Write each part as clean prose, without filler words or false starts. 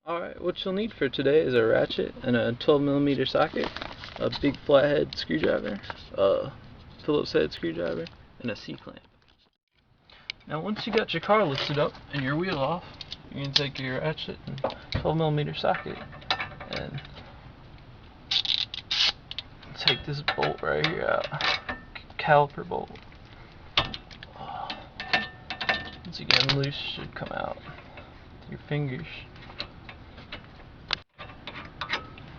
Alright, what you'll need for today is a ratchet and a 12mm socket, a big flathead screwdriver, a Phillips head screwdriver, and a C-clamp. Now once you got your car lifted up and your wheel off, you can take your ratchet and 12mm socket and take this bolt right here out, caliper bolt. Once you get them loose, it should come out with your fingers.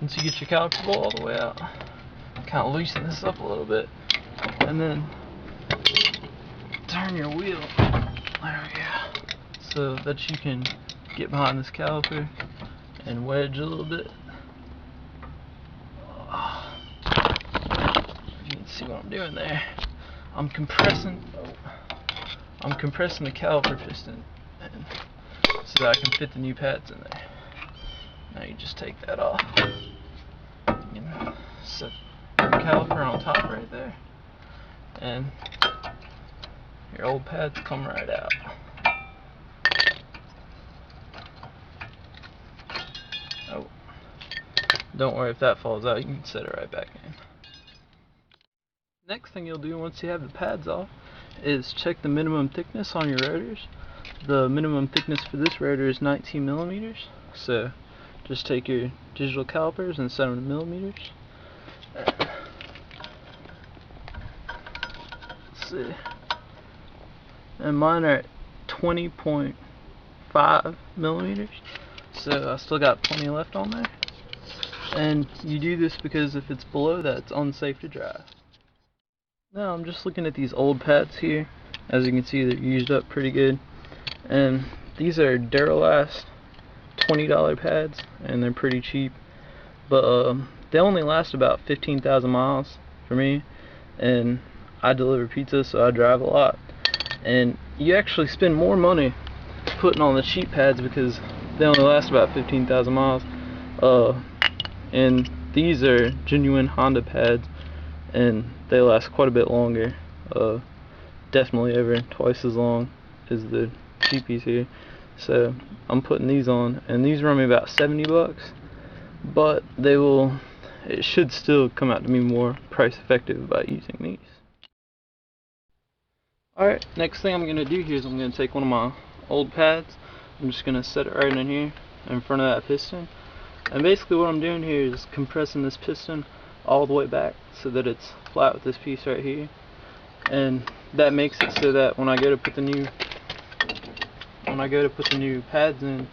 Once you get your caliper bolt all the way out, kind of loosen this up a little bit, and then turn your wheel, there we go, so that you can get behind this caliper and wedge a little bit. You can see what I'm doing there. I'm compressing the caliper piston so that I can fit the new pads in there. Now you just take that off. You can set the caliper on top right there, and your old pads come right out. Oh, don't worry if that falls out, you can set it right back in. Next thing you'll do once you have the pads off is check the minimum thickness on your rotors. The minimum thickness for this rotor is 19mm, so just take your digital calipers and set them to millimeters. Let's see. And mine are at 20.5 millimeters, so I still got plenty left on there. And you do this because if it's below that, it's unsafe to drive. Now I'm just looking at these old pads here. As you can see, they're used up pretty good. And these are Duralast $20 pads, and they're pretty cheap. But they only last about 15,000 miles for me. And I deliver pizza, so I drive a lot. And you actually spend more money putting on the cheap pads because they only last about 15,000 miles. And these are genuine Honda pads, and they last quite a bit longer. Definitely over twice as long as the cheapies here. So I'm putting these on, and these run me about 70 bucks, but it should still come out to be more price effective by using these. Alright, next thing I'm going to do here is I'm going to take one of my old pads. I'm just going to set it right in here in front of that piston. And basically what I'm doing here is compressing this piston all the way back so that it's flat with this piece right here. And that makes it so that when I go to put the new pads in,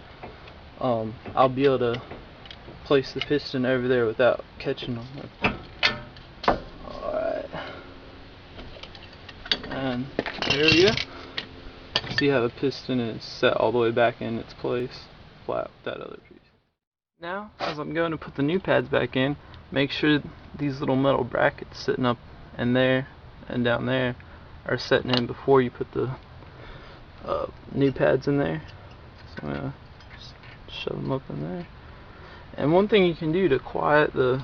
I'll be able to place the piston over there without catching them. Alright. And there we go. See how the piston is set all the way back in its place, flat with that other piece. Now, as I'm going to put the new pads back in, make sure these little metal brackets sitting up in there and down there are setting in before you put the new pads in there. So I'm going to shove them up in there. And one thing you can do to quiet the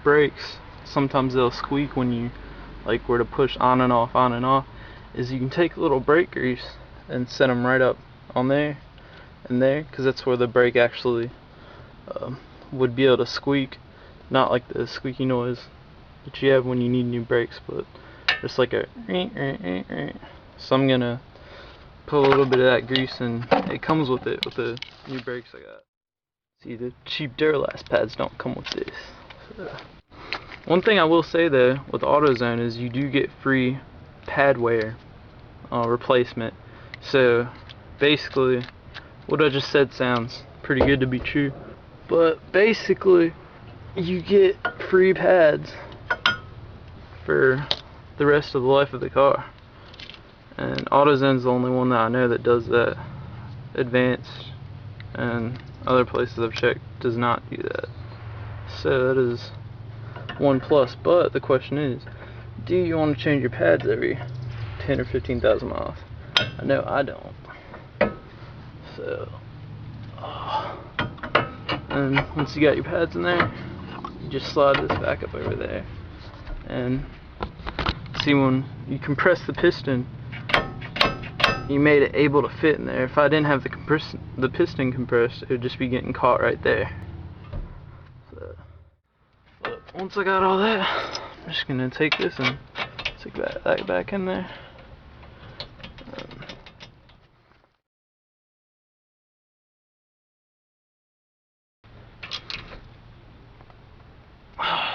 brakes, sometimes they'll squeak when you were to push on and off, is you can take a little brake grease and set them right up on there and there, because that's where the brake actually would be able to squeak. Not like the squeaky noise that you have when you need new brakes, but just like a so I'm gonna put a little bit of that grease, and it comes with it with the new brakes I got. See, the cheap Duralast pads don't come with this. So, one thing I will say though with AutoZone is you do get free pad wear replacement. So basically what I just said sounds pretty good to be true, but basically you get free pads for the rest of the life of the car. And AutoZone's the only one that I know that does that. Advanced and other places I've checked does not do that. So that is one plus. But the question is, do you want to change your pads every 10 or 15,000 miles? I know I don't. So, and once you got your pads in there, you just slide this back up over there, and see when you compress the piston, you made it able to fit in there. If I didn't have the piston compressed, it would just be getting caught right there. So, but once I got all that, I'm just gonna take this and stick that back in there.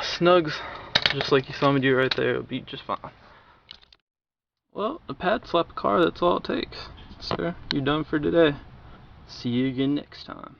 Snugs, just like you saw me do right there, it'll be just fine. Well, a pad slap car, that's all it takes. Sir, you're done for today. See you again next time.